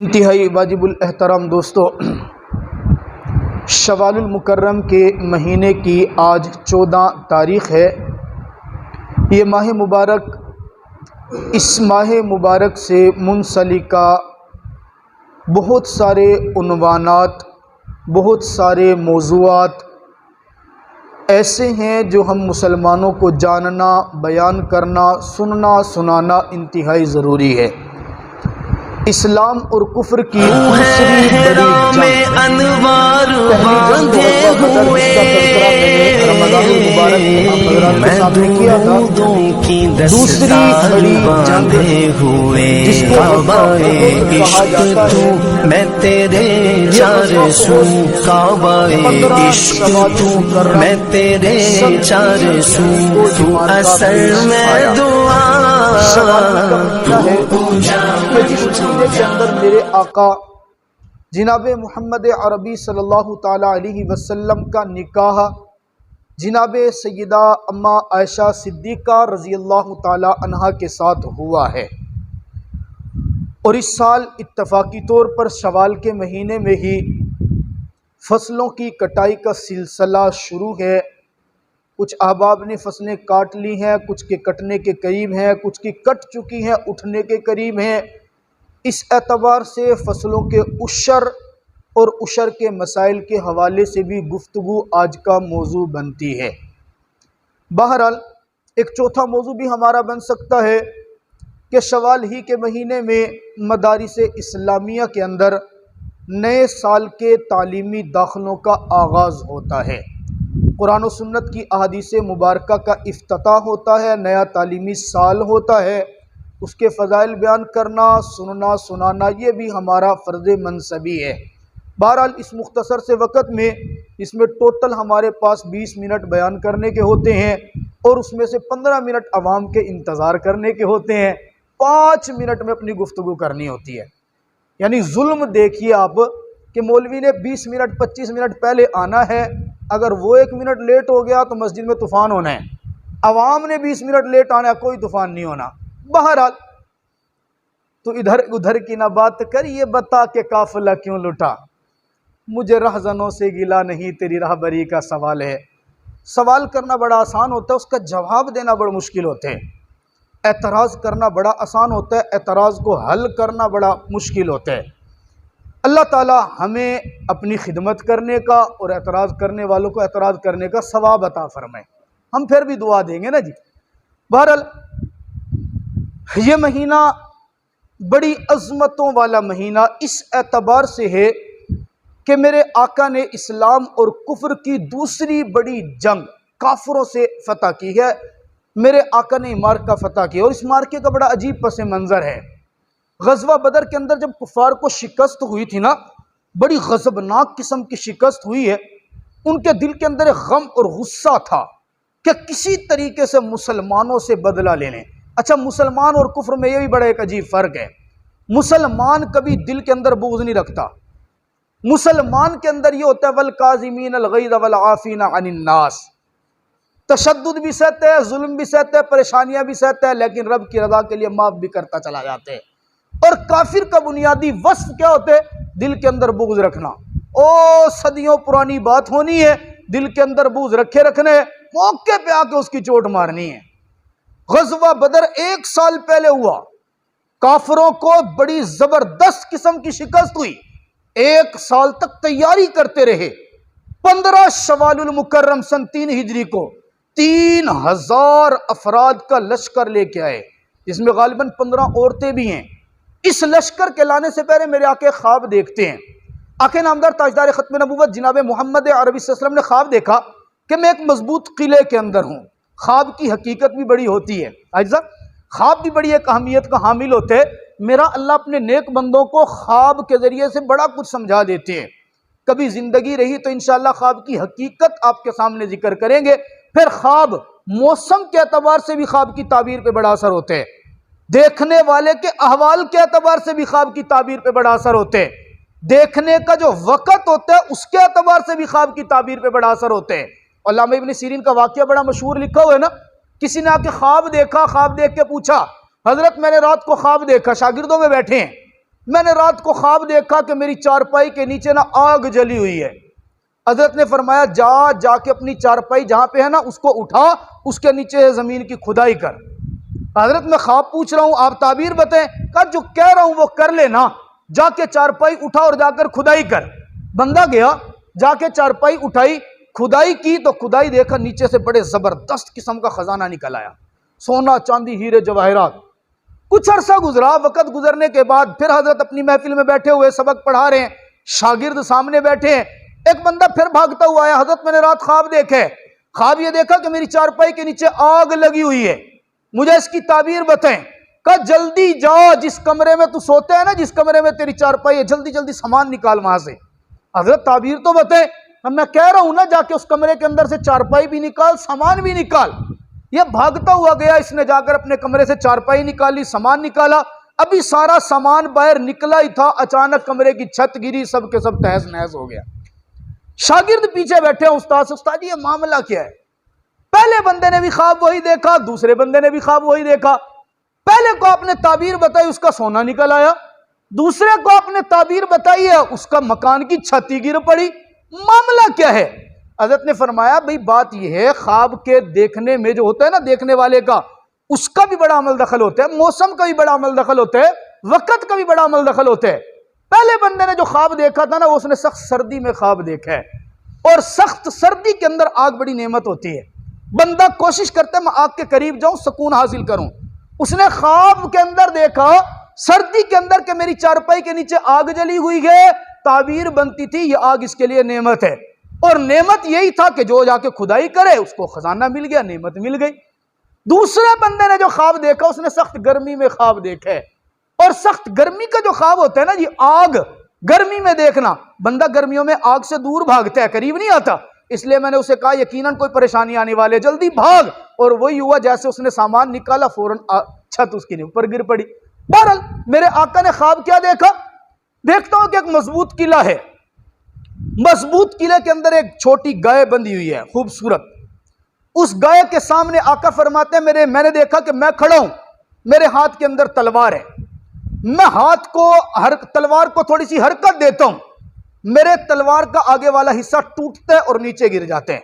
انتہائی واجب الاحترام دوستو، شوال المکرم کے مہینے کی آج 14 تاریخ ہے۔ یہ ماہ مبارک، اس ماہ مبارک سے منسلکہ بہت سارے عنوانات، بہت سارے موضوعات ایسے ہیں جو ہم مسلمانوں کو جاننا، بیان کرنا، سننا، سنانا انتہائی ضروری ہے۔ اسلام اور کفر کی دوسری بڑی جنگ، انوار پہلی جنگ غزوہ بدر، جس کا تذکرہ میں نے رمضان المبارک میں آپ حضرات کے سامنے کیا تھا۔ دوسری بڑی جنگ جس کو غزوہ احد کہا جاتا ہے، میں تیرے چار سو کعبہ عشق تو، میں تیرے چار سو تو اثر میں دعا ہے کہ جس مہینے کے اندر میرے آقا جناب محمد عربی صلی اللہ تعالی علیہ وسلم کا نکاح جناب سیدہ اماں عائشہ صدیقہ رضی اللہ تعالی عنہا کے ساتھ ہوا ہے، اور اس سال اتفاقی طور پر شوال کے مہینے میں ہی فصلوں کی کٹائی کا سلسلہ شروع ہے۔ کچھ احباب نے فصلیں کاٹ لی ہیں، کچھ کے کٹنے کے قریب ہیں، کچھ کی کٹ چکی ہیں، اٹھنے کے قریب ہیں۔ اس اعتبار سے فصلوں کے عشر اور عشر کے مسائل کے حوالے سے بھی گفتگو آج کا موضوع بنتی ہے۔ بہرحال ایک چوتھا موضوع بھی ہمارا بن سکتا ہے کہ شوال ہی کے مہینے میں مدارس اسلامیہ کے اندر نئے سال کے تعلیمی داخلوں کا آغاز ہوتا ہے، قرآن و سنت کی احادیث مبارکہ کا افتتاح ہوتا ہے، نیا تعلیمی سال ہوتا ہے۔ اس کے فضائل بیان کرنا، سننا، سنانا یہ بھی ہمارا فرض منصبی ہے۔ بہرحال اس مختصر سے وقت میں، اس میں ٹوٹل ہمارے پاس 20 منٹ بیان کرنے کے ہوتے ہیں، اور اس میں سے 15 منٹ عوام کے انتظار کرنے کے ہوتے ہیں، 5 منٹ میں اپنی گفتگو کرنی ہوتی ہے۔ یعنی ظلم دیکھیے آپ کہ مولوی نے 20 منٹ 25 منٹ پہلے آنا ہے، اگر وہ 1 منٹ لیٹ ہو گیا تو مسجد میں طوفان ہونا ہے۔ عوام نے 20 منٹ لیٹ آنا ہے، کوئی طوفان نہیں ہونا۔ بہرحال تو ادھر ادھر کی نہ بات کر، یہ بتا کہ قافلہ کیوں لٹا، مجھے رہزنوں سے گلا نہیں، تیری راہبری کا سوال ہے۔ سوال کرنا بڑا آسان ہوتا ہے، اس کا جواب دینا بڑا مشکل ہوتا ہے۔ اعتراض کرنا بڑا آسان ہوتا ہے، اعتراض کو حل کرنا بڑا مشکل ہوتا ہے۔ اللہ تعالی ہمیں اپنی خدمت کرنے کا اور اعتراض کرنے والوں کو اعتراض کرنے کا ثواب عطا فرمائے۔ ہم پھر بھی دعا دیں گے نا جی۔ بہرحال یہ مہینہ بڑی عظمتوں والا مہینہ اس اعتبار سے ہے کہ میرے آقا نے اسلام اور کفر کی دوسری بڑی جنگ کافروں سے فتح کی ہے۔ میرے آقا نے مارکہ فتح کیا، اور اس مارکے کا بڑا عجیب پس منظر ہے۔ غزوہ بدر کے اندر جب کفار کو شکست ہوئی تھی نا، بڑی غضبناک قسم کی شکست ہوئی ہے، ان کے دل کے اندر ایک غم اور غصہ تھا کہ کسی طریقے سے مسلمانوں سے بدلہ لے لیں۔ اچھا، مسلمان اور کفر میں یہ بھی بڑا ایک عجیب فرق ہے۔ مسلمان کبھی دل کے اندر بغض نہیں رکھتا، مسلمان کے اندر یہ ہوتا ہے والکاظمین الغیظ والعافین عن الناس، تشدد بھی سہتا ہے، ظلم بھی سہتا ہے، پریشانیاں بھی سہتا ہے، لیکن رب کی رضا کے لیے معاف بھی کرتا چلا جاتا ہے۔ اور کافر کا بنیادی وصف کیا ہوتا ہے؟ دل کے اندر بغض رکھنا۔ او صدیوں پرانی بات ہونی ہے، دل کے اندر بغض رکھے رکھنے ہے، موقع پہ آ کے اس کی چوٹ مارنی ہے۔ غزوہ بدر 1 سال پہلے ہوا، کافروں کو بڑی زبردست قسم کی شکست ہوئی، 1 سال تک تیاری کرتے رہے۔ 15 شوال المکرم سن 3 ہجری کو 3000 افراد کا لشکر لے کے آئے، جس میں غالباً 15 عورتیں بھی ہیں۔ اس لشکر کے لانے سے پہلے میرے آقا خواب دیکھتے ہیں۔ آقا نامدار تاجدار ختم نبوت جناب محمد عربی صلی اللہ علیہ وسلم نے خواب دیکھا کہ میں ایک مضبوط قلعے کے اندر ہوں۔ خواب کی حقیقت بھی بڑی ہوتی ہے، خواب بھی بڑی ایک اہمیت کا حامل ہوتے ہیں۔ میرا اللہ اپنے نیک بندوں کو خواب کے ذریعے سے بڑا کچھ سمجھا دیتے ہیں۔ کبھی زندگی رہی تو انشاءاللہ خواب کی حقیقت آپ کے سامنے ذکر کریں گے۔ پھر خواب موسم کے اعتبار سے بھی خواب کی تعبیر پہ بڑا اثر ہوتے ہیں، دیکھنے والے کے احوال کے اعتبار سے بھی خواب کی تعبیر پہ بڑا اثر ہوتے ہیں، دیکھنے کا جو وقت ہوتا ہے اس کے اعتبار سے بھی خواب کی تعبیر پہ بڑا اثر ہوتے ہیں۔ علامہ ابن سیرین کا واقعہ بڑا مشہور لکھا ہوا ہے نا، کسی نے آ کے خواب دیکھا، خواب دیکھ کے پوچھا حضرت میں نے رات کو خواب دیکھا، شاگردوں میں بیٹھے ہیں، میں نے رات کو خواب دیکھا کہ میری چارپائی کے نیچے نا آگ جلی ہوئی ہے۔ حضرت نے فرمایا جا کے اپنی چارپائی جہاں پہ ہے نا اس کو اٹھا، اس کے نیچے زمین کی کھدائی کر۔ حضرت میں خواب پوچھ رہا ہوں، آپ تعبیر بتائیں۔ کہا جو کہہ رہا ہوں وہ کر لینا، جا کے چارپائی اٹھا اور جا کر کھدائی کر۔ بندہ گیا، جا کے چارپائی اٹھائی، کھدائی کی تو کھدائی دیکھا نیچے سے بڑے زبردست قسم کا خزانہ نکل آیا، سونا چاندی ہیرے جواہرات۔ کچھ عرصہ گزرا، وقت گزرنے کے بعد پھر حضرت اپنی محفل میں بیٹھے ہوئے سبق پڑھا رہے ہیں، شاگرد سامنے بیٹھے ہیں، ایک بندہ پھر بھاگتا ہوا آیا، حضرت میں نے رات خواب دیکھے، خواب یہ دیکھا کہ میری چارپائی کے نیچے آگ لگی ہوئی ہے، مجھے اس کی تعبیر بتائیں۔ کہا جلدی جا، جس کمرے میں تو سوتے ہیں نا، جس کمرے میں تیری چارپائی ہے، جلدی جلدی سامان نکال وہاں سے۔ حضرت تعبیر تو بتائیں، میں کہہ رہا ہوں نا جا کے اس کمرے کے اندر سے چارپائی بھی نکال، سامان بھی نکال۔ یہ بھاگتا ہوا گیا، اس نے جا کر اپنے کمرے سے چارپائی نکالی، سامان نکالا، ابھی سارا سامان باہر نکلا ہی تھا، اچانک کمرے کی چھت گری، سب کے سب تہس نہس ہو گیا۔ شاگرد پیچھے بیٹھے ہیں، استاد جی یہ معاملہ کیا ہے؟ پہلے بندے نے بھی خواب وہی دیکھا، دوسرے بندے نے بھی خواب وہی دیکھا، پہلے کو آپ نے تعبیر بتائی اس کا سونا نکل آیا، دوسرے کو آپ نے تعبیر بتائی ہے اس کا مکان کی چھت ہی گر پڑی، معاملہ کیا ہے؟ حضرت نے فرمایا بھئی بات یہ ہے، خواب کے دیکھنے میں جو ہوتا ہے نا دیکھنے والے کا، اس کا بھی بڑا عمل دخل ہوتا ہے، موسم کا بھی بڑا عمل دخل ہوتا ہے، وقت کا بھی بڑا عمل دخل ہوتا ہے۔ پہلے بندے نے جو خواب دیکھا تھا نا وہ اس نے سخت سردی میں خواب دیکھا ہے، اور سخت سردی کے اندر آگ بڑی نعمت ہوتی ہے، بندہ کوشش کرتا ہے میں آگ کے قریب جاؤں، سکون حاصل کروں۔ اس نے خواب کے اندر دیکھا سردی کے اندر کہ میری چارپائی کے نیچے آگ جلی ہوئی ہے، تعبیر بنتی تھی یہ آگ اس کے لیے نعمت ہے، اور نعمت یہی تھا کہ جو جا کے کھدائی کرے اس کو خزانہ مل گیا، نعمت مل گئی۔ دوسرے بندے نے جو خواب دیکھا اس نے سخت گرمی میں خواب دیکھا ہے، اور سخت گرمی کا جو خواب ہوتا ہے نا یہ آگ گرمی میں دیکھنا، بندہ گرمیوں میں آگ سے دور بھاگتا ہے، قریب نہیں آتا، اس لیے میں نے اسے کہا یقیناً کوئی پریشانی آنے والے، جلدی بھاگ، اور وہی ہوا جیسے اس نے سامان نکالا فوراً چھت اس کے اوپر گر پڑی۔ بہرحال میرے آقا نے خواب کیا دیکھا؟ دیکھتا ہوں کہ ایک مضبوط قلعہ ہے، مضبوط قلعے کے اندر ایک چھوٹی گائے بندھی ہوئی ہے خوبصورت، اس گائے کے سامنے آقا فرماتے ہیں میں نے دیکھا کہ میں کھڑا ہوں، میرے ہاتھ کے اندر تلوار ہے، میں تلوار کو تھوڑی سی حرکت دیتا ہوں، میرے تلوار کا آگے والا حصہ ٹوٹتا ہے اور نیچے گر جاتے ہیں،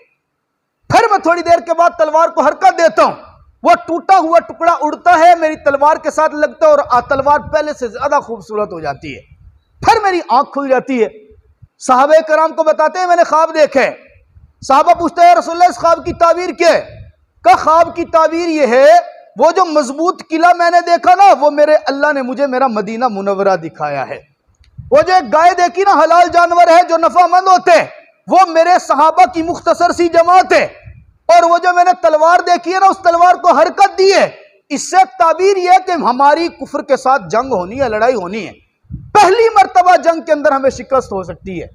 پھر میں تھوڑی دیر کے بعد تلوار کو حرکت دیتا ہوں، وہ ٹوٹا ہوا ٹکڑا اڑتا ہے، میری تلوار کے ساتھ لگتا ہے اور تلوار پہلے سے زیادہ خوبصورت ہو جاتی ہے، پھر میری آنکھ کھل جاتی ہے۔ صحابہ کرام کو بتاتے ہیں میں نے خواب دیکھے، صحابہ پوچھتے ہیں رسول اللہ اس خواب کی تعبیر کیا ہے؟ کہ خواب کی تعبیر یہ ہے وہ جو مضبوط قلعہ میں نے دیکھا نا وہ میرے اللہ نے مجھے میرا مدینہ منورہ دکھایا ہے، وہ جو ایک گائے دیکھی نا حلال جانور ہے جو نفع مند ہوتے ہیں، وہ میرے صحابہ کی مختصر سی جماعت ہے، اور وہ جو میں نے تلوار دیکھی ہے نا اس تلوار کو حرکت دی ہے، اس سے تعبیر یہ ہے کہ ہماری کفر کے ساتھ جنگ ہونی ہے، لڑائی ہونی ہے، پہلی مرتبہ جنگ کے اندر ہمیں شکست ہو سکتی ہے،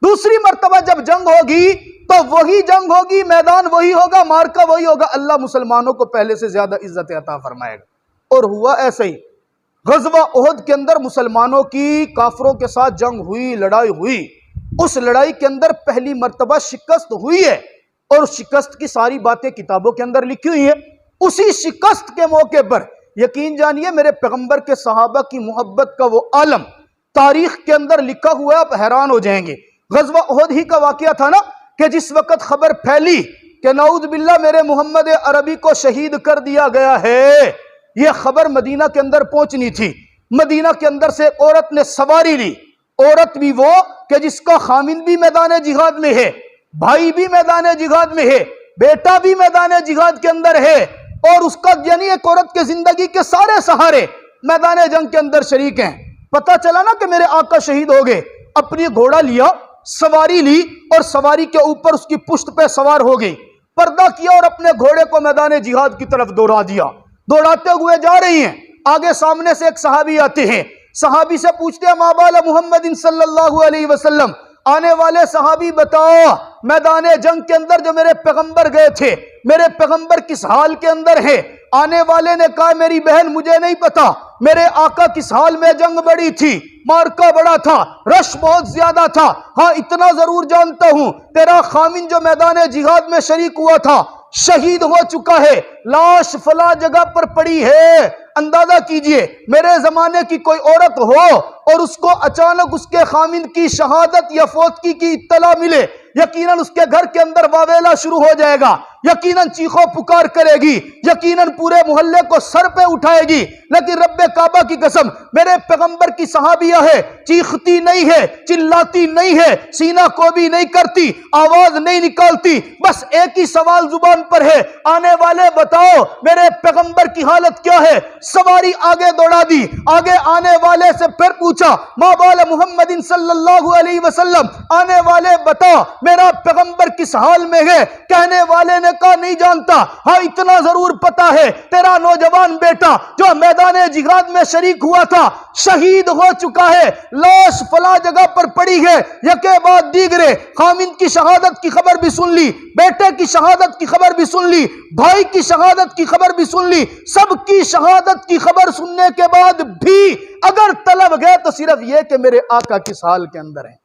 دوسری مرتبہ جب جنگ ہوگی تو وہی جنگ ہوگی، میدان وہی ہوگا، مارکا وہی ہوگا، اللہ مسلمانوں کو پہلے سے زیادہ عزت عطا فرمائے گا۔ اور ہوا ایسا ہی، غزوہ احد کے اندر مسلمانوں کی کافروں کے ساتھ جنگ ہوئی، لڑائی ہوئی، اس لڑائی کے اندر پہلی مرتبہ شکست ہوئی ہے، اور شکست کی ساری باتیں کتابوں کے اندر لکھی ہوئی ہیں۔ اسی شکست کے موقع پر یقین جانیے میرے پیغمبر کے صحابہ کی محبت کا وہ عالم تاریخ کے اندر لکھا ہوا ہے، آپ حیران ہو جائیں گے۔ غزوہ احد ہی کا واقعہ تھا نا کہ جس وقت خبر پھیلی کہ نعوذ باللہ میرے محمد عربی کو شہید کر دیا گیا ہے، یہ خبر مدینہ کے اندر پہنچنی تھی، مدینہ کے اندر سے عورت نے سواری لی، عورت بھی وہ کہ جس کا خامن بھی میدان جہاد میں ہے، بھائی بھی میدان جہاد میں ہے، بیٹا بھی میدان جہاد کے اندر ہے، اور اس کا یعنی ایک عورت کے زندگی کے سارے سہارے میدان جنگ کے اندر شریک ہیں۔ پتہ چلا نا کہ میرے آقا شہید ہو گئے، اپنی گھوڑا لیا، سواری لی، اور سواری کے اوپر اس کی پشت پہ سوار ہو گئی، پردہ کیا اور اپنے گھوڑے کو میدان جہاد کی طرف دوڑا دیا، دوڑاتے ہوئے جا رہی ہیں، آگے سامنے سے ایک صحابی آتے ہیں، صحابی سے پوچھتے ہیں ما بال محمد صلی اللہ علیہ وسلم، آنے والے صحابی بتاؤ میدان جنگ کے اندر جو میرے پیغمبر گئے تھے میرے پیغمبر کس حال کے اندر ہے؟ آنے والے نے کہا میری بہن مجھے نہیں پتا، میرے آقا کس حال میں جنگ بڑی تھی، مارکا بڑا تھا، رش بہت زیادہ تھا، ہاں اتنا ضرور جانتا ہوں تیرا خامن جو میدان جہاد میں شریک ہوا تھا شہید ہو چکا ہے، لاش فلاں جگہ پر پڑی ہے۔ اندازہ کیجئے میرے زمانے کی کوئی عورت ہو اور اس کو اچانک اس کے خامند کی شہادت یا فوتگی کی اطلاع ملے، یقیناً اس کے گھر کے اندر واویلا شروع ہو جائے گا، یقیناً چیخو پکار کرے گی، یقیناً پورے محلے کو سر پہ اٹھائے گی۔ لیکن رب کعبہ کی قسم، میرے پیغمبر کی صحابیہ ہے، چیختی نہیں ہے، چلاتی نہیں ہے، سینہ کوبی نہیں کرتی، آواز نہیں نکالتی، بس ایک ہی سوال زبان پر ہے، آنے والے بتاؤ میرے پیغمبر کی حالت کیا ہے؟ سواری آگے دوڑا دی، آگے آنے والے سے پھر پوچھا ما بال محمد صلی اللہ علیہ وسلم، آنے والے بتا میرا پیغمبر کس حال میں ہے؟ کہنے والے نے کہا نہیں جانتا، ہاں اتنا ضرور پتا ہے تیرا نوجوان بیٹا جو میدان جہاد میں شریک ہوا تھا شہید ہو چکا ہے، لاش فلاں جگہ پر پڑی ہے۔ یکے بعد دیگرے خامند کی شہادت کی خبر بھی سن لی، بیٹے کی شہادت کی خبر بھی سن لی، بھائی کی شہادت کی خبر بھی سن لی، سب کی شہادت کی خبر سننے کے بعد بھی اگر طلب گئے تو صرف یہ کہ میرے آقا کس حال کے اندر ہیں۔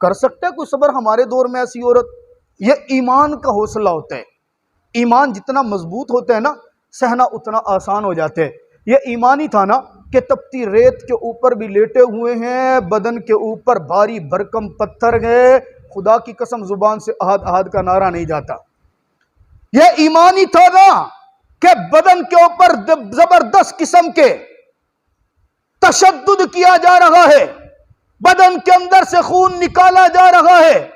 کر سکتے ہیں کوئی صبر ہمارے دور میں ایسی عورت؟ یہ ایمان کا حوصلہ ہوتا ہے، ایمان جتنا مضبوط ہوتا ہے نا سہنا اتنا آسان ہو جاتے ہے۔ یہ ایمان ہی تھا نا کہ تپتی ریت کے اوپر بھی لیٹے ہوئے ہیں، بدن کے اوپر بھاری بھرکم پتھر گئے، خدا کی قسم زبان سے احد احد کا نعرہ نہیں جاتا۔ یہ ایمان ہی تھا نا کہ بدن کے اوپر زبردست قسم کے تشدد کیا جا رہا ہے، بدن کے اندر سے خون نکالا جا رہا ہے،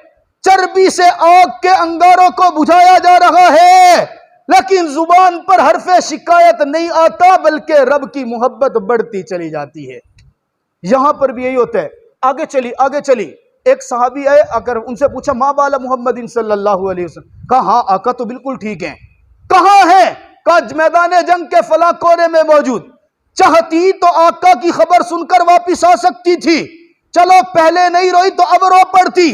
چربی سے آگ کے انگاروں کو بجھایا جا رہا ہے، لیکن زبان پر حرف شکایت نہیں آتا بلکہ رب کی محبت بڑھتی چلی جاتی ہے۔ یہاں پر بھی یہی ہوتا ہے۔ آگے چلی ایک صحابی آئے، اگر ان سے پوچھا ما بال محمد صلی اللہ علیہ وسلم، کہا ہاں آقا تو بالکل ٹھیک ہیں۔ کہاں ہے؟ کہا میدان جنگ کے فلاں کونے میں موجود۔ چاہتی تو آقا کی خبر سن کر واپس آ سکتی تھی، چلو پہلے نہیں روئی تو اب رو پڑتی،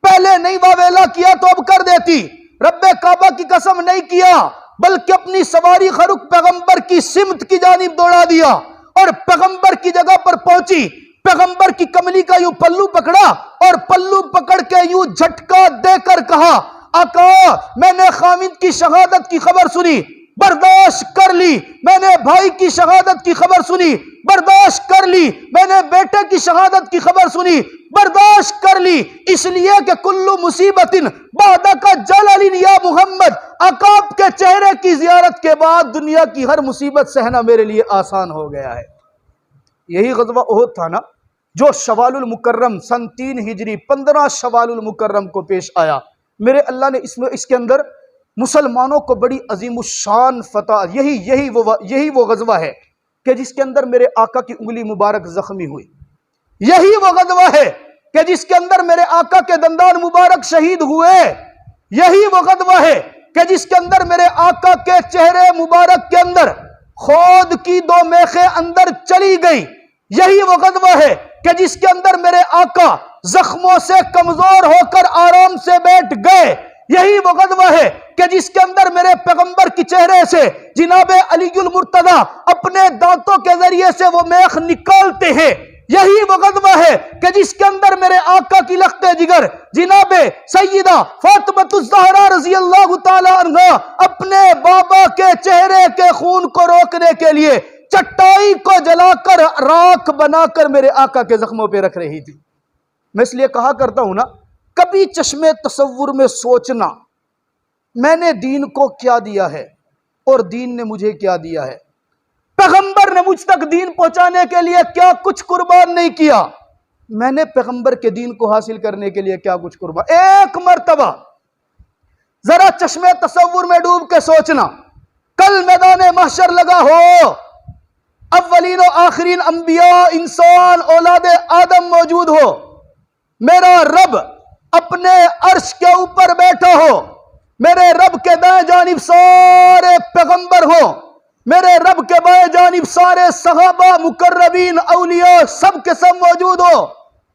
پہلے نہیں واویلا کیا تو اب کر دیتی۔ رب کعبہ کی قسم نہیں کیا بلکہ اپنی سواری خرک پیغمبر کی سمت کی جانب دوڑا دیا اور پیغمبر کی جگہ پر پہنچی، پیغمبر کی کملی کا یوں پلو پکڑا اور پلو پکڑ کے یوں جھٹکا دے کر کہا آقا میں نے خامد کی شہادت کی خبر سنی، برداشت کر لی، میں نے بھائی کی شہادت کی خبر سنی، برداشت کر لی، میں نے بیٹے کی شہادت کی خبر سنی، برداشت کر لی، اس لیے کہ کلو مصیبت بعدک جلل یا محمد، آقا آپ کے چہرے کی زیارت کے بعد دنیا کی ہر مصیبت سہنا میرے لیے آسان ہو گیا ہے۔ یہی غزوہ احد تھا نا جو شوال المکرم سن 3 ہجری 15 شوال المکرم کو پیش آیا۔ میرے اللہ نے اس کے اندر مسلمانوں کو بڑی عظیم الشان فتح، یہی وہ غزوہ ہے کہ جس کے اندر میرے آقا کی انگلی مبارک زخمی ہوئی، یہی وہ غزوہ ہے کہ جس کے اندر میرے آقا کے دندان مبارک شہید ہوئے، یہی وہ غزوہ ہے کہ جس کے اندر میرے آقا کے چہرے مبارک کے اندر خود کی 2 میخیں اندر چلی گئی، یہی وہ غزوہ ہے کہ جس کے اندر میرے آقا زخموں سے کمزور ہو کر آرام سے بیٹھ گئے، یہی وہ غزوہ ہے کہ جس کے اندر میرے پیغمبر کی چہرے سے جناب علی المرتضی اپنے دانتوں کے ذریعے سے وہ میخ نکالتے ہیں، یہی وہ غزوہ ہے کہ جس کے اندر میرے آقا کی لخت جگر جناب سیدہ فاطمہ الزہرا رضی اللہ تعالی عنہ اپنے بابا کے چہرے کے خون کو روکنے کے لیے چٹائی کو جلا کر راکھ بنا کر میرے آقا کے زخموں پہ رکھ رہی تھی۔ میں اس لیے کہا کرتا ہوں نا، کبھی چشمے تصور میں سوچنا میں نے دین کو کیا دیا ہے اور دین نے مجھے کیا دیا ہے، پیغمبر نے مجھ تک دین پہنچانے کے لیے کیا کچھ قربان نہیں کیا، میں نے پیغمبر کے دین کو حاصل کرنے کے لیے کیا کچھ قربان۔ ایک مرتبہ ذرا چشمے تصور میں ڈوب کے سوچنا، کل میدان محشر لگا ہو، اولین و آخرین انبیاء انسان اولاد آدم موجود ہو، میرا رب اپنے عرش کے اوپر بیٹھا ہو، میرے رب کے دائیں جانب سارے پیغمبر ہوں، میرے رب کے بائیں جانب سارے صحابہ مقربین اولیاء سب کے سب موجود ہو،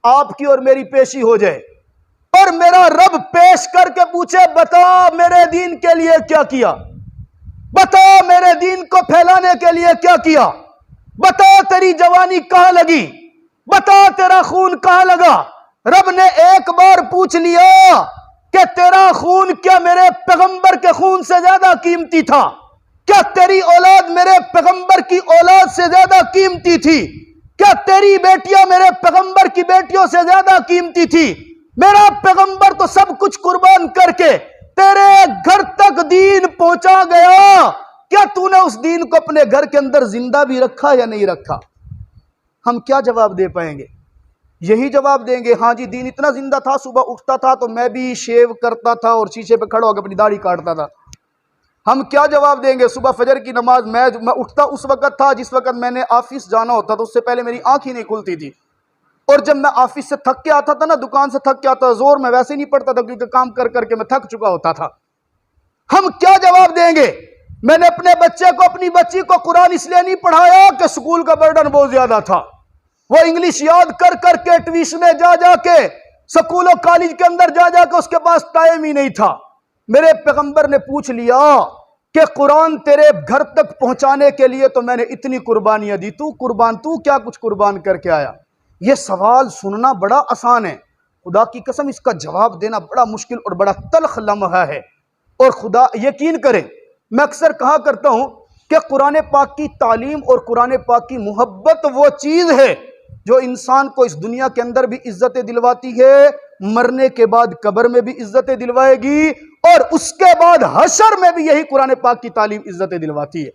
آپ کی اور میری پیشی ہو جائے اور میرا رب پیش کر کے پوچھے بتا میرے دین کے لیے کیا کیا، بتا میرے دین کو پھیلانے کے لیے کیا کیا، بتا تیری جوانی کہاں لگی، بتا تیرا خون کہاں لگا۔ رب نے ایک بار پوچھ لیا کہ تیرا خون کیا میرے پیغمبر کے خون سے زیادہ قیمتی تھا؟ کیا تیری اولاد میرے پیغمبر کی اولاد سے زیادہ قیمتی تھی؟ کیا تیری بیٹیاں میرے پیغمبر کی بیٹیوں سے زیادہ قیمتی تھی؟ میرا پیغمبر تو سب کچھ قربان کر کے تیرے گھر تک دین پہنچا گیا، کیا تو نے اس دین کو اپنے گھر کے اندر زندہ بھی رکھا یا نہیں رکھا؟ ہم کیا جواب دے پائیں گے؟ یہی جواب دیں گے ہاں جی دین اتنا زندہ تھا، صبح اٹھتا تھا تو میں بھی شیو کرتا تھا اور شیشے پہ کھڑا ہو کے اپنی داڑھی کاٹتا تھا۔ ہم کیا جواب دیں گے؟ صبح فجر کی نماز میں اٹھتا اس وقت تھا جس وقت میں نے آفس جانا ہوتا تو اس سے پہلے میری آنکھ ہی نہیں کھلتی تھی، اور جب میں آفس سے تھک کے آتا تھا نا، دکان سے تھک کے آتا تھا، زور میں ویسے نہیں پڑتا تھا کیونکہ کام کر کر کے میں تھک چکا ہوتا تھا۔ ہم کیا جواب دیں گے؟ میں نے اپنے بچے کو اپنی بچی کو قرآن اس لیے نہیں پڑھایا کہ سکول کا برڈن بہت زیادہ تھا، وہ انگلش یاد کر کر کے ٹیوشنیں جا جا کے سکول و کالج کے اندر جا جا کے اس کے پاس ٹائم ہی نہیں تھا۔ میرے پیغمبر نے پوچھ لیا کہ قرآن تیرے گھر تک پہنچانے کے لیے تو میں نے اتنی قربانیاں دی، تو کیا کچھ قربان کر کے آیا؟ یہ سوال سننا بڑا آسان ہے، خدا کی قسم اس کا جواب دینا بڑا مشکل اور بڑا تلخ لمحہ ہے۔ اور خدا یقین کریں، میں اکثر کہا کرتا ہوں کہ قرآن پاک کی تعلیم اور قرآن پاک کی محبت وہ چیز ہے جو انسان کو اس دنیا کے اندر بھی عزت دلواتی ہے، مرنے کے بعد قبر میں بھی عزت دلوائے گی، اور اس کے بعد حشر میں بھی یہی قرآن پاک کی تعلیم عزت دلواتی ہے۔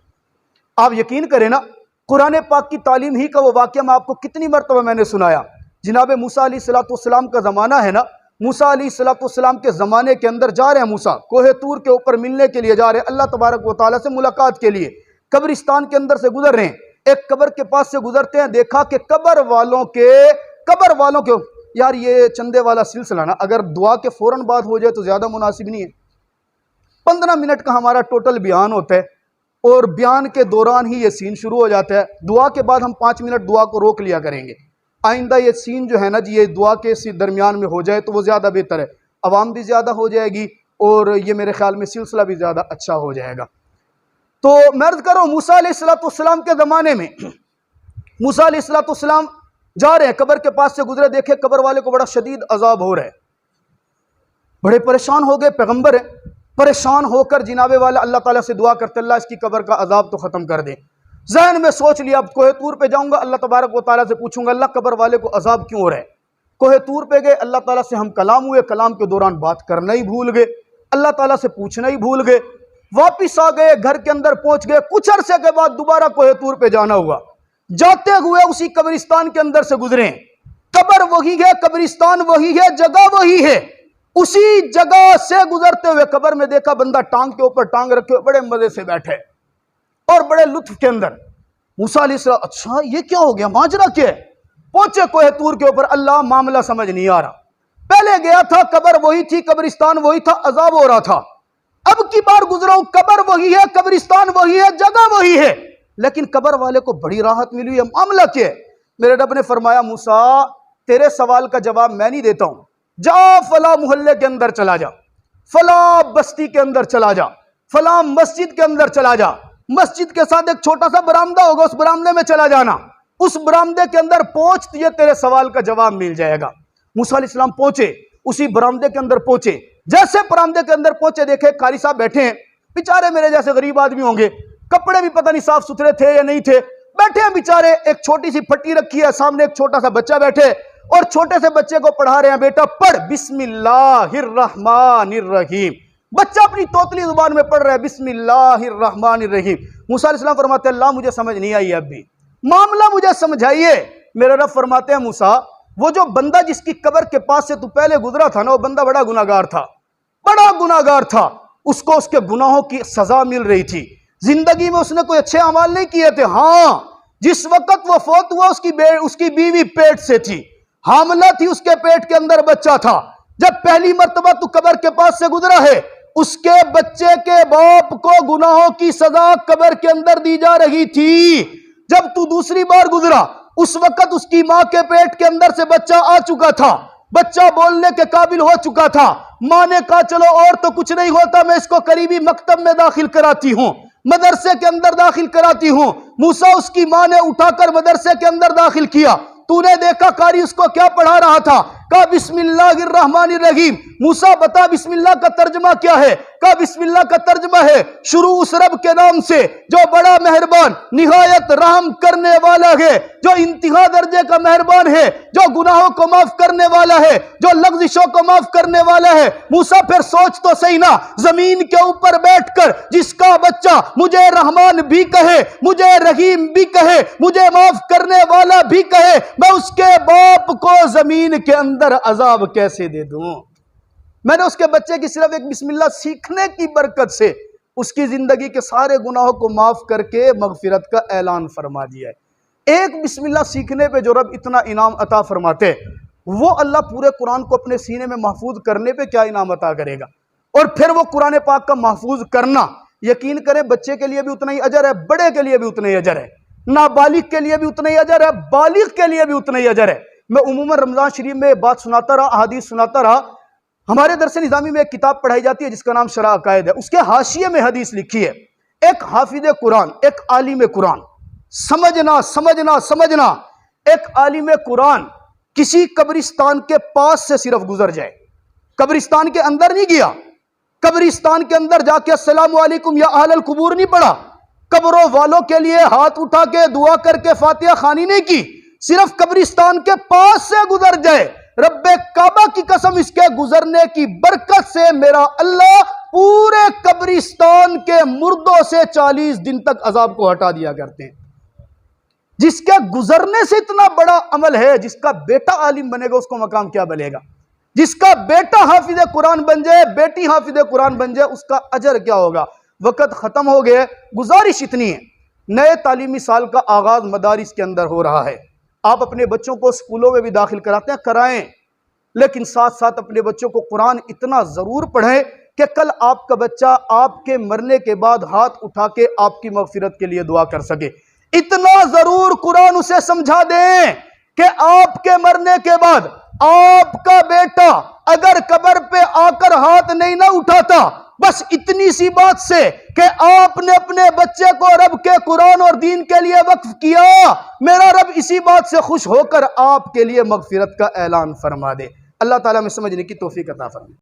آپ یقین کریں نا، قرآن پاک کی تعلیم ہی کا وہ واقعہ میں آپ کو کتنی مرتبہ میں نے سنایا۔ جناب موسیٰ علیہ السلام کا زمانہ ہے نا، موسیٰ علیہ السلام کے زمانے کے اندر جا رہے ہیں موسیٰ، کوہ طور کے اوپر ملنے کے لیے جا رہے ہیں، اللہ تبارک و تعالیٰ سے ملاقات کے لیے، قبرستان کے اندر سے گزر رہے ہیں، ایک قبر کے پاس سے گزرتے ہیں، دیکھا کہ قبر والوں کے یار یہ چندے والا سلسلہ نا اگر دعا کے فوراً بعد ہو جائے تو زیادہ مناسب نہیں ہے۔ 15 منٹ کا ہمارا ٹوٹل بیان ہوتا ہے اور بیان کے دوران ہی یہ سین شروع ہو جاتا ہے، دعا کے بعد ہم 5 منٹ دعا کو روک لیا کریں گے۔ آئندہ یہ سین جو ہے نا جی، یہ دعا کے درمیان میں ہو جائے تو وہ زیادہ بہتر ہے، عوام بھی زیادہ ہو جائے گی اور یہ میرے خیال میں سلسلہ بھی زیادہ اچھا ہو جائے گا۔ تو میں عرض کر رہا ہوں موسیٰ علیہ السلام کے زمانے میں موسیٰ علیہ السلام جا رہے ہیں، قبر کے پاس سے گزرے، دیکھے قبر والے کو بڑا شدید عذاب ہو رہا ہے، بڑے پریشان ہو گئے، پیغمبر ہے، پریشان ہو کر جناب والا اللہ تعالیٰ سے دعا کرتے اللہ اس کی قبر کا عذاب تو ختم کر دے۔ ذہن میں سوچ لیا اب کوہ طور پہ جاؤں گا، اللہ تبارک و تعالیٰ سے پوچھوں گا اللہ قبر والے کو عذاب کیوں ہو رہا ہے۔ کوہ طور پہ گئے، اللہ تعالیٰ سے ہم کلام ہوئے، کلام کے دوران بات کرنا ہی بھول گئے، اللہ تعالیٰ سے پوچھنا ہی بھول گئے، واپس آ گئے، گھر کے اندر پہنچ گئے، کچھ عرصے کے بعد دوبارہ کوہ طور پہ جانا ہوا، جاتے ہوئے اسی قبرستان کے اندر سے گزرے ہیں، قبر وہی ہے، قبرستان وہی ہے، جگہ وہی ہے، اسی جگہ سے گزرتے ہوئے قبر میں دیکھا بندہ ٹانگ کے اوپر ٹانگ رکھے ہوئے بڑے مزے سے بیٹھے اور بڑے لطف کے اندر۔ موسیٰ علیہ السلام اچھا یہ کیا ہو گیا، ماجرا کیا ہے؟ پہنچے کوہ طور کے اوپر، اللہ معاملہ سمجھ نہیں آ رہا، پہلے گیا تھا قبر وہی تھی، قبرستان وہی تھا، عذاب ہو رہا تھا، اب کی بار گزرا ہوں قبر وہی ہے، قبرستان وہی ہے، جگہ وہی ہے، لیکن قبر والے کو بڑی راحت ملی ہے، معاملہ کیا ہے؟ میرے رب نے فرمایا موسیٰ تیرے سوال کا جواب میں نہیں دیتا ہوں، جا فلاں محلے کے اندر چلا جا، فلاں بستی کے اندر چلا جا، فلاں مسجد کے اندر چلا جا، مسجد کے ساتھ ایک چھوٹا سا برآمدہ ہوگا، اس برآمدے میں چلا جانا، اس برآمدے کے اندر پہنچ یہ تیرے سوال کا جواب مل جائے گا۔ موسیٰ علیہ السلام پہنچے، اسی برآمدے کے اندر پہنچے، جیسے برآمدے کے اندر پہنچے دیکھے قاری صاحب بیٹھے ہیں، بیچارے میرے جیسے غریب آدمی ہوں گے، کپڑے بھی پتہ نہیں صاف ستھرے تھے یا نہیں تھے، بیٹھے ہیں بیچارے، ایک چھوٹی سی پھٹی رکھی ہے، سامنے ایک چھوٹا سا بچہ بیٹھے اور چھوٹے سے بچے کو پڑھا رہے ہیں، بیٹا پڑھ بسم اللہ الرحمن الرحیم، بچہ اپنی توتلی زبان میں پڑھ رہا ہے بسم اللہ الرحمن الرحیم۔ موسیٰ علیہ السلام فرماتے ہیں اللہ مجھے سمجھ نہیں آئی اب بھی، معاملہ مجھے سمجھائیے۔ میرے رب فرماتے ہیں موسیٰ وہ جو بندہ جس کی قبر کے پاس سے تو پہلے گزرا تھا نا، وہ بندہ بڑا گناہگار تھا، بڑا گناہگار تھا، اس کو اس کے گناہوں کی سزا مل رہی تھی، زندگی میں اس نے کوئی اچھے اعمال نہیں کیے تھے، ہاں جس وقت وہ فوت ہوا اس کی بیوی پیٹ سے تھی، حاملہ تھی، اس کے پیٹ کے اندر بچہ تھا، جب پہلی مرتبہ تو قبر کے پاس سے گزرا ہے، اس کے بچے کے باپ کو گناہوں کی سزا قبر کے اندر دی جا رہی تھی، جب تو دوسری بار گزرا اس وقت اس کی ماں کے پیٹ کے اندر سے بچہ آ چکا تھا، بچہ بولنے کے قابل ہو چکا تھا، ماں نے کہا چلو اور تو کچھ نہیں ہوتا، میں اس کو قریبی مکتب میں داخل کراتی ہوں، مدرسے کے اندر داخل کراتی ہوں۔ موسیٰ اس کی ماں نے اٹھا کر مدرسے کے اندر داخل کیا، تو نے دیکھا قاری اس کو کیا پڑھا رہا تھا، کہا بسم اللہ الرحمن الرحیم۔ موسیٰ بتا بسم اللہ کا ترجمہ کیا ہے؟ کہا بسم اللہ کا ترجمہ ہے شروع اس رب کے نام سے جو بڑا مہربان نہایت رحم کرنے والا ہے، جو انتہا درجے کا مہربان ہے، جو گناہوں کو معاف کرنے والا ہے، جو لغزشوں کو معاف کرنے والا ہے۔ موسیٰ پھر سوچ تو صحیح نا، زمین کے اوپر بیٹھ کر جس کا بچہ مجھے رحمان بھی کہے، مجھے رحیم بھی کہے، مجھے معاف کرنے والا بھی کہے، میں اس کے باپ کو زمین کے اندر عذاب کیسے دے دوں؟ میں نے اس کے بچے کی صرف ایک بسم اللہ سیکھنے کی برکت سے اس کی زندگی کے سارے گناہوں کو معاف کر کے مغفرت کا اعلان فرما دیا ہے۔ ایک بسم اللہ سیکھنے پہ جو رب اتنا انعام عطا فرماتے، وہ اللہ پورے قرآن کو اپنے سینے میں محفوظ کرنے پہ کیا انعام عطا کرے گا؟ اور پھر وہ قرآن پاک کا محفوظ کرنا، یقین کریں بچے کے لیے بھی اتنا ہی اجر ہے، بڑے کے لیے بھی اتنا ہی اجر ہے، نابالغ کے لیے بھی اتنا ہی اجر ہے، بالغ کے لیے بھی اتنا ہی اجر ہے۔ میں عموماً رمضان شریف میں بات سناتا رہا، احادیث سناتا رہا۔ ہمارے درس نظامی میں ایک کتاب پڑھائی جاتی ہے جس کا نام شرح عقائد ہے، اس کے حاشیے میں حدیث لکھی ہے، ایک حافظ قرآن، ایک عالم قرآن، سمجھنا، ایک عالم قرآن کسی قبرستان کے پاس سے صرف گزر جائے، قبرستان کے اندر نہیں گیا، قبرستان کے اندر جا کے السلام علیکم یا اہل القبور نہیں پڑھا، قبروں والوں کے لیے ہاتھ اٹھا کے دعا کر کے فاتحہ خوانی نہیں کی، صرف قبرستان کے پاس سے گزر جائے، رب کعبہ کی قسم اس کے گزرنے کی برکت سے میرا اللہ پورے قبرستان کے مردوں سے 40 دن تک عذاب کو ہٹا دیا کرتے ہیں۔ جس کے گزرنے سے اتنا بڑا عمل ہے، جس کا بیٹا عالم بنے گا اس کو مقام کیا ملے گا؟ جس کا بیٹا حافظ قرآن بن جائے، بیٹی حافظ قرآن بن جائے، اس کا اجر کیا ہوگا؟ وقت ختم ہو گئے، گزارش اتنی ہے، نئے تعلیمی سال کا آغاز مدارس کے اندر ہو رہا ہے، آپ اپنے بچوں کو اسکولوں میں بھی داخل کراتے ہیں، کرائیں، لیکن ساتھ ساتھ اپنے بچوں کو قرآن اتنا ضرور پڑھیں کہ کل آپ کا بچہ آپ کے مرنے کے بعد ہاتھ اٹھا کے آپ کی مغفرت کے لیے دعا کر سکے۔ اتنا ضرور قرآن اسے سمجھا دیں کہ آپ کے مرنے کے بعد آپ کا بیٹا اگر قبر پہ آ کر ہاتھ نہیں نہ اٹھاتا، بس اتنی سی بات سے کہ آپ نے اپنے بچے کو رب کے قرآن اور دین کے لیے وقف کیا، میرا رب اسی بات سے خوش ہو کر آپ کے لیے مغفرت کا اعلان فرما دے۔ اللہ تعالیٰ میں سمجھنے کی توفیق عطا فرمائے۔